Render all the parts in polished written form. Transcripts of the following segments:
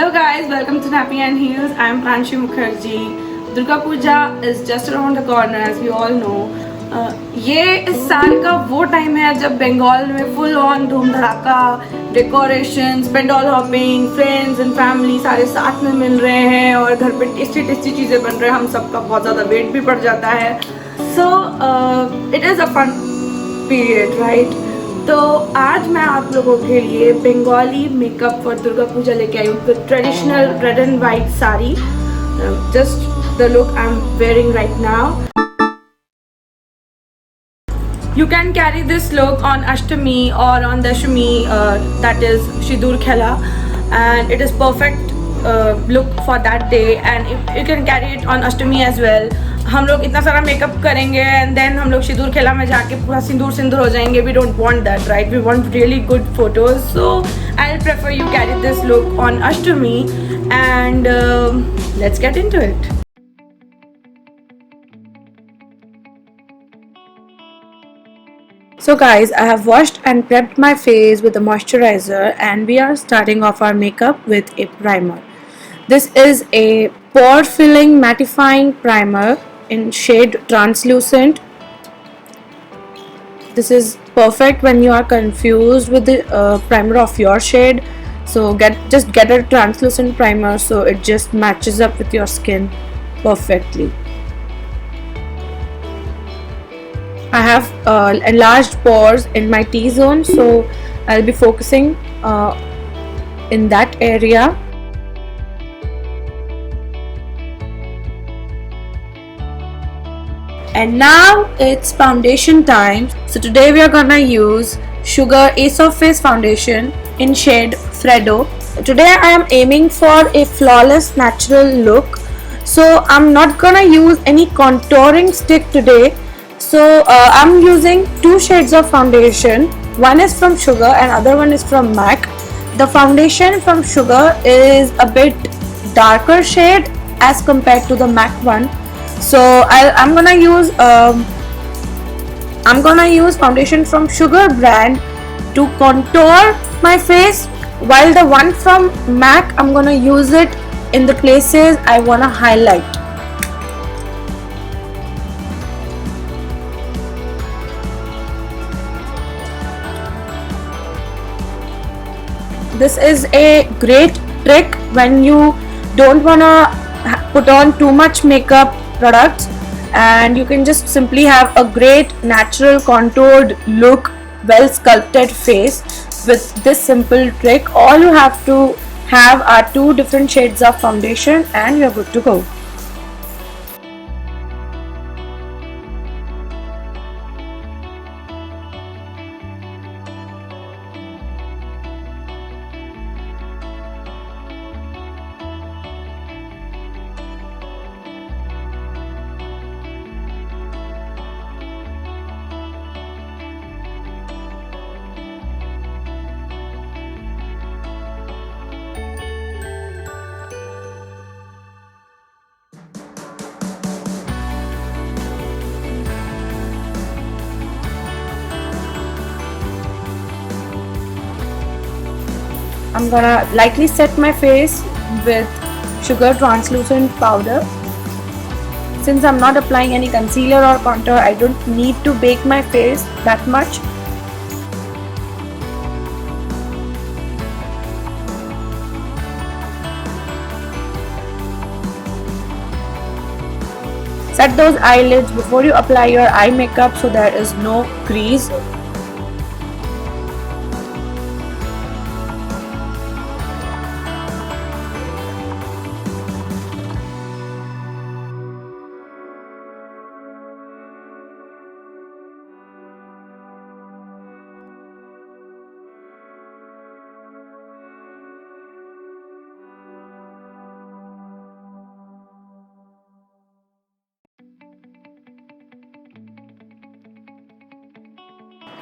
Hello guys, welcome to Nappy and Heels. I am Pranshi Mukherjee. Durga Puja is just around the corner as we all know. ये इस साल का वो time है जब बंगाल में फुल ऑन धूम धड़ाका decorations, pandal hopping, friends and family सारे साथ में मिल रहे हैं और घर पे टेस्टी टेस्टी चीज़ें बन रहे हैं. हम सबका बहुत ज़्यादा वेट भी बढ़ जाता है. So it is a fun period, right? तो आज मैं आप लोगों के लिए बंगाली मेकअप फॉर दुर्गा पूजा लेके आई हूँ. The traditional red and white sari, just the look I am wearing right now. You can carry this look on Ashtami or on Dashami, that is Shidur Khela, and it is perfect look for that day. And if you can carry it on Ashtami as well. हम लोग इतना सारा makeup करेंगे and then हम लोग सिंदूर खेला में जाके पूरा सिंदूर सिंदूर हो जाएंगे. We don't want that, right? We want really good photos. So I will prefer you carry this look on Ashtami and let's get into it. So guys, I have washed and prepped my face with a moisturizer and we are starting off our makeup with a primer. This is a pore filling mattifying primer in shade translucent. This is perfect when you are confused with the primer of your shade. So just get a translucent primer so it just matches up with your skin perfectly. I have enlarged pores in my T-zone, so I'll be focusing in that area. And now it's foundation time. So today we are gonna use Sugar Ace of Face foundation in shade Fredo. Today I am aiming for a flawless natural look. So I'm not gonna use any contouring stick today. So I'm using two shades of foundation. One is from Sugar and other one is from MAC. The foundation from Sugar is a bit darker shade as compared to the MAC one. So I'm gonna use foundation from Sugar brand to contour my face, while the one from MAC I'm gonna use it in the places I wanna highlight. This is a great trick when you don't wanna put on too much makeup products and you can just simply have a great natural contoured look, well sculpted face with this simple trick. All you have to have are two different shades of foundation and you're good to go. I'm gonna lightly set my face with Sugar translucent powder. Since I'm not applying any concealer or contour, I don't need to bake my face that much. Set those eyelids before you apply your eye makeup so there is no crease.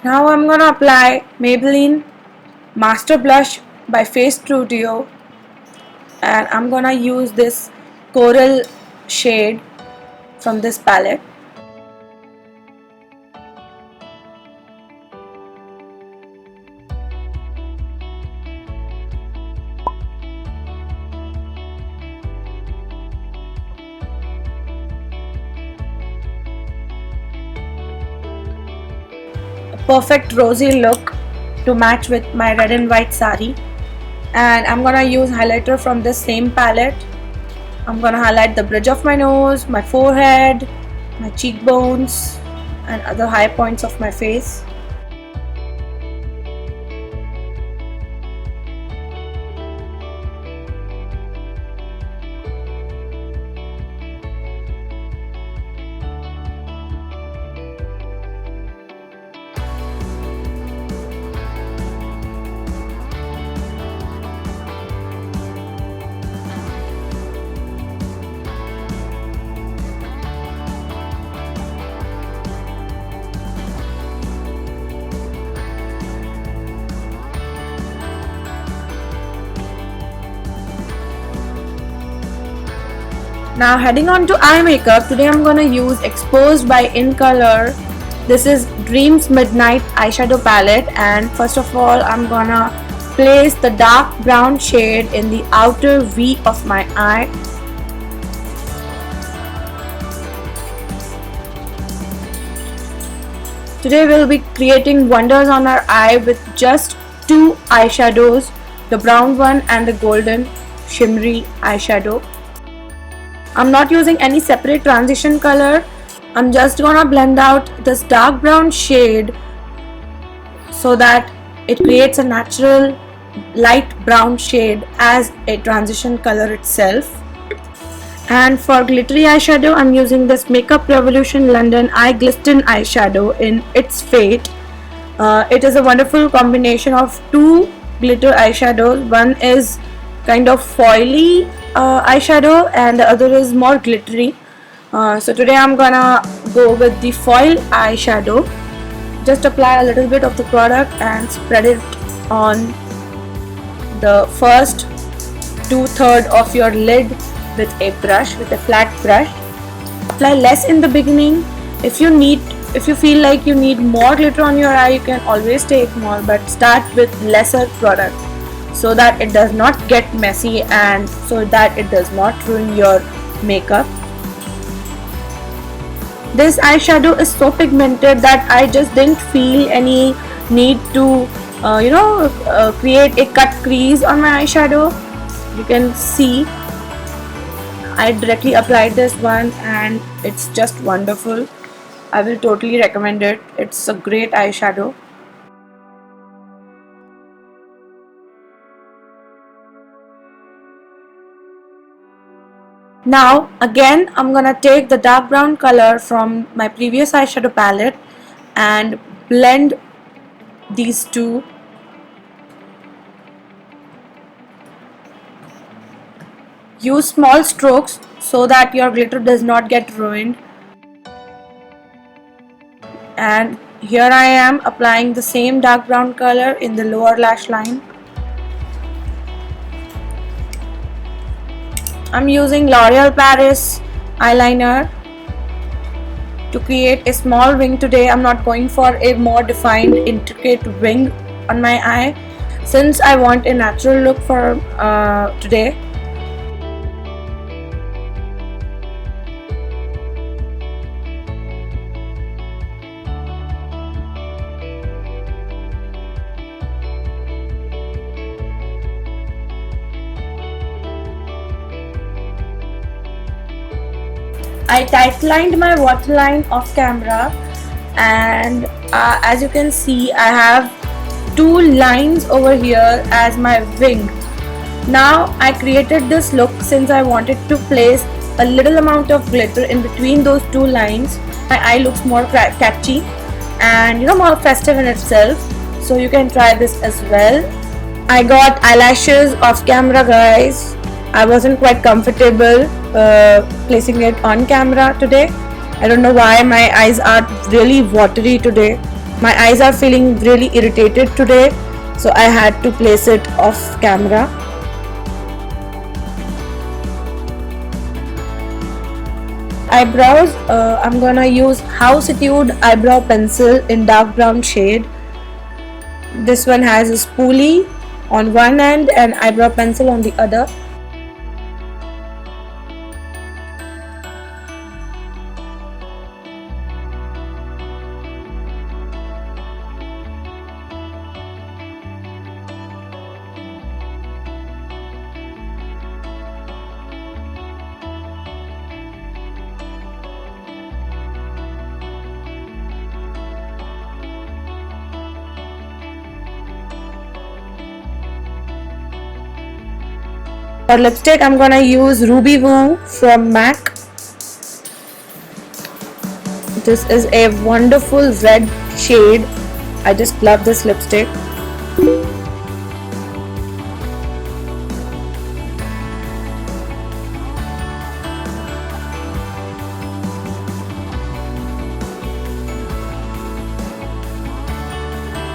Now I'm gonna apply Maybelline Master Blush by Face Studio and I'm gonna use this coral shade from this palette. perfect rosy look to match with my red and white sari. And I'm gonna use highlighter from the same palette. I'm gonna highlight the bridge of my nose, my forehead, my cheekbones, and other high points of my face. Now heading on to eye makeup, today I'm gonna use Exposed by In Color. This is Dreams Midnight eyeshadow palette, and first of all I'm gonna place the dark brown shade in the outer V of my eye. Today we'll be creating wonders on our eye with just two eyeshadows, the brown one and the golden shimmery eyeshadow. I'm not using any separate transition color. I'm just gonna blend out this dark brown shade so that it creates a natural light brown shade as a transition color itself. And for glittery eyeshadow, I'm using this Makeup Revolution London Eye Glisten eyeshadow in It's Fate. It is a wonderful combination of two glitter eyeshadows. One is kind of foily eyeshadow and the other is more glittery. So today I'm gonna go with the foil eyeshadow. Just apply a little bit of the product and spread it on the first 2/3 of your lid with a brush, with a flat brush. Apply less in the beginning. If you feel like you need more glitter on your eye, you can always take more, but start with lesser product so that it does not get messy and so that it does not ruin your makeup. This eyeshadow is so pigmented that I just didn't feel any need to create a cut crease on my eyeshadow. You can see I directly applied this one and it's just wonderful. I will totally recommend it. It's a great eyeshadow. Now again I'm gonna take the dark brown color from my previous eyeshadow palette and blend these two. Use small strokes so that your glitter does not get ruined. And here I am applying the same dark brown color in the lower lash line. I'm using L'Oreal Paris eyeliner to create a small wing today. I'm not going for a more defined intricate wing on my eye since I want a natural look for today. I tight lined my waterline off camera, and as you can see I have two lines over here as my wing. Now I created this look since I wanted to place a little amount of glitter in between those two lines. My eye looks more catchy and more festive in itself, so you can try this as well. I got eyelashes off camera, guys. I wasn't quite comfortable placing it on camera today. I don't know why my eyes are really watery today. My eyes are feeling really irritated today, so I had to place it off camera. Eyebrows, I'm gonna use House Etude eyebrow pencil in dark brown shade. This one has a spoolie on one end and eyebrow pencil on the other. For lipstick, I'm gonna use Ruby Woo from MAC. This is a wonderful red shade. I just love this lipstick.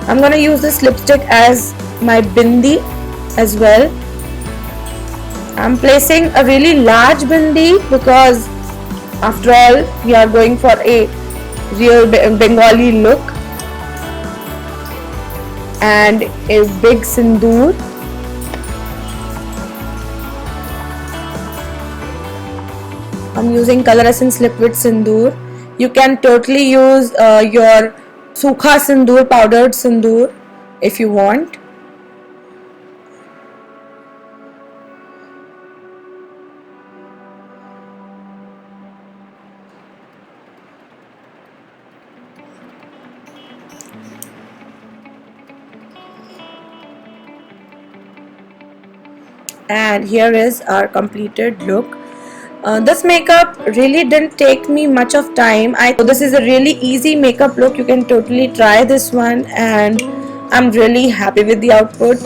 I'm gonna use this lipstick as my bindi as well. I'm placing a really large bindi because after all we are going for a real Bengali look, and a big sindoor. I'm using Color Essence Liquid Sindoor. You can totally use your Sukha Sindoor, powdered Sindoor if you want. And here is our completed look. This makeup really didn't take me much of time. This is a really easy makeup look. You can totally try this one, and I'm really happy with the output.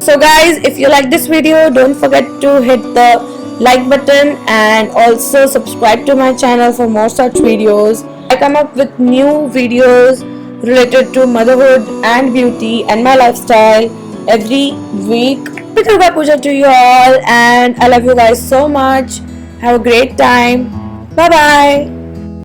So guys, if you like this video, don't forget to hit the like button and also subscribe to my channel for more such videos. I come up with new videos related to motherhood and beauty and my lifestyle every week. Happy Durga Puja to you all, and I love you guys so much. Have a great time. Bye bye.